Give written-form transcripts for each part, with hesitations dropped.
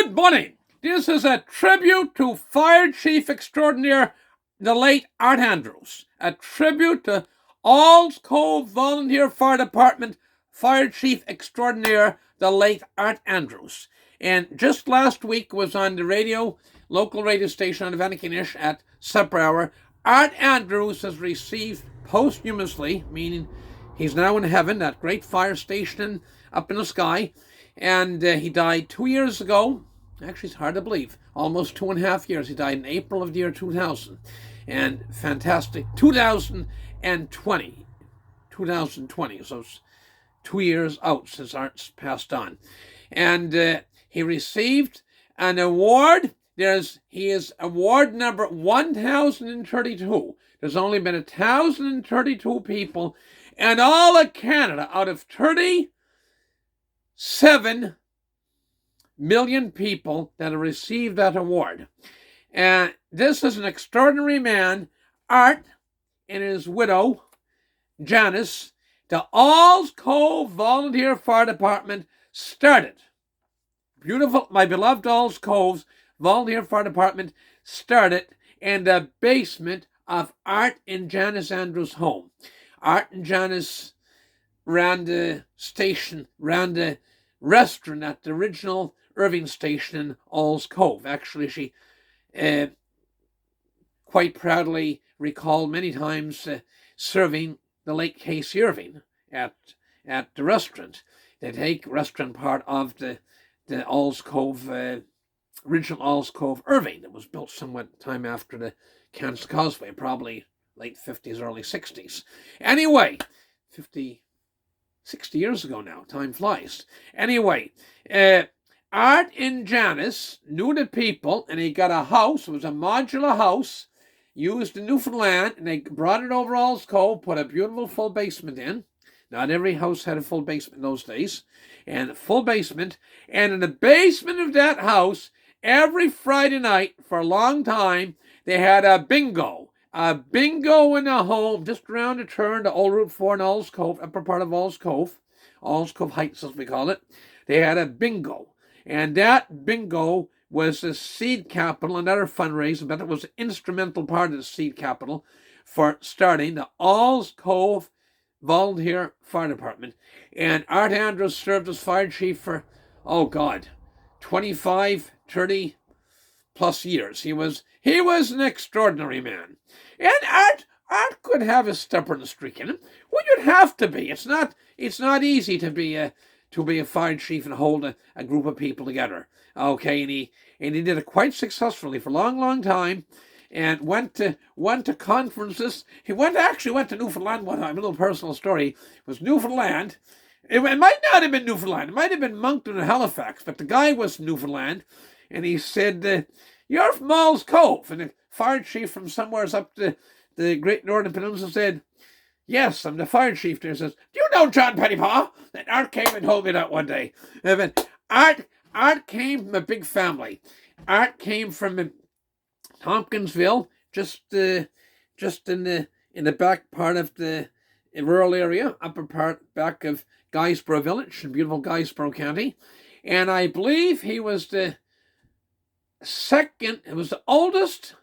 Good morning. This is a tribute to Fire Chief Extraordinaire, the late Art Andrews. A tribute to Auld Cove Volunteer Fire Department Fire Chief Extraordinaire, the late Art Andrews. And just last week was on the radio, local radio station on Vanikinish at supper hour. Art Andrews has received posthumously, meaning he's now in heaven, that great fire station up in the sky. And he died 2 years ago. Actually, it's hard to believe. Almost 2.5 years. He died in April of the year 2000. And fantastic. 2020. So it's 2 years out since Art's passed on. And he received an award. He is award number 1032. There's only been 1,032 people in all of Canada out of 37 million people that have received that award. And this is an extraordinary man, Art, and his widow, Janice. The Auld Cove Volunteer Fire Department started. Beautiful, my beloved Auld Cove Volunteer Fire Department started in the basement of Art and Janice Andrews' home. Art and Janice ran the station, ran the restaurant at the original Irving station in Auld Cove. Actually, she quite proudly recalled many times serving the late Casey Irving at the restaurant. They take restaurant part of the Auld Cove, original Auld Cove Irving that was built somewhat time after the Kansas Causeway, probably late 50s, early 60s. Anyway, 60 years ago now. Time flies. Anyway, Art and Janice knew the people, and he got a house. It was a modular house used in Newfoundland, and they brought it over Auld Cove, put a beautiful full basement in. Not every house had a full basement in those days. And a full basement. And in the basement of that house, every Friday night for a long time, they had a bingo. A bingo in the home, just around the turn to Old Route 4 in Auld Cove, upper part of Auld Cove Heights as we call it. They had a bingo. And that bingo was the seed capital, another fundraiser, but it was an instrumental part of the seed capital for starting the Auld Cove Volunteer Fire Department. And Art Andrews served as fire chief for, 25, 30 plus years. He was an extraordinary man. And Art could have a stubborn streak in him. Well, you'd have to be. It's not easy to be a fire chief and hold a group of people together. Okay, and he did it quite successfully for a long, long time, and went to conferences. He actually went to Newfoundland one time. A little personal story. It was Newfoundland. It might not have been Newfoundland. It might have been Moncton or Halifax, but the guy was Newfoundland, and he said, "You're from Auld Cove," and the fire chief from somewhere up the Great Northern Peninsula said, "Yes, I'm the fire chief there." He says, "Do you know John Pettipas?" And Art came and told me that one day. Art came from a big family. Art came from Tompkinsville, just in the back part of the rural area, upper part back of Guysborough Village in beautiful Guysborough County. And I believe he was the second, it was the oldest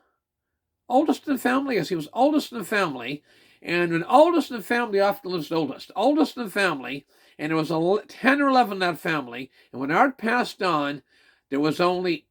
in the family. Yes, he was oldest in the family. And an oldest in the family often lives the oldest. Oldest in the family, and there was 10 or 11 in that family. And when Art passed on, there was only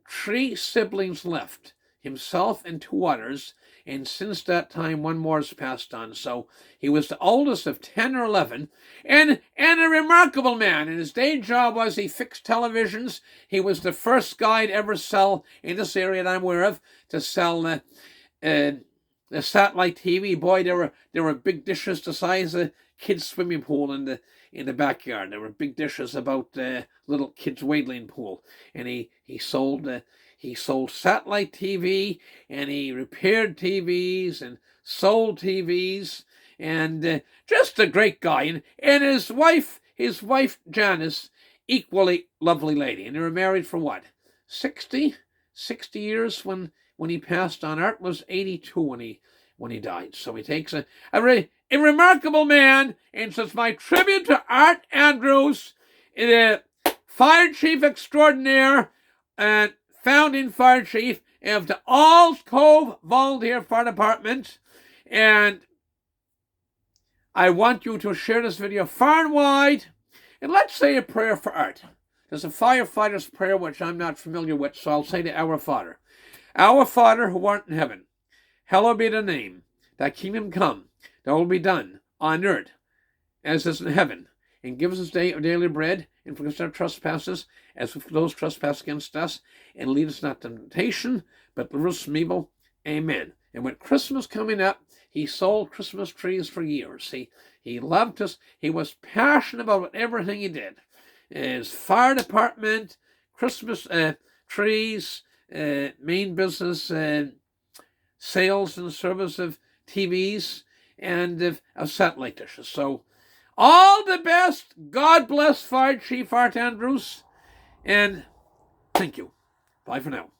3 siblings left, himself and 2 others. And since that time, 1 more has passed on. So he was the oldest of 10 or 11, and a remarkable man. And his day job was he fixed televisions. He was the first guy to ever sell, in this area that I'm aware of, to sell the satellite TV. Boy, there were big dishes the size of a kid's swimming pool in the backyard. There were big dishes about the little kid's wading pool, and he sold satellite TV, and he repaired TVs and sold TVs, and just a great guy. And his wife Janice, equally lovely lady, and they were married for what, 60 years when he passed on. Art was 82 when he died. So he takes a remarkable man, and so it's my tribute to Art Andrews, the Fire Chief Extraordinaire and founding fire chief of the Auld Cove Volunteer Fire Department. And I want you to share this video far and wide. And let's say a prayer for Art. There's a firefighter's prayer which I'm not familiar with, so I'll say the Our Father. Our Father who art in heaven, hallowed be thy name. Thy kingdom come, thy will be done on earth as is in heaven. And give us this day our daily bread, and forgive us our trespasses, as we forgive those trespass against us. And lead us not into temptation, but deliver us from evil. Amen. And with Christmas coming up, he sold Christmas trees for years. He loved us. He was passionate about everything he did. His fire department, Christmas trees, main business, sales and service of TVs, and of satellite dishes. So, all the best. God bless Fire Chief Art Andrews. And thank you. Bye for now.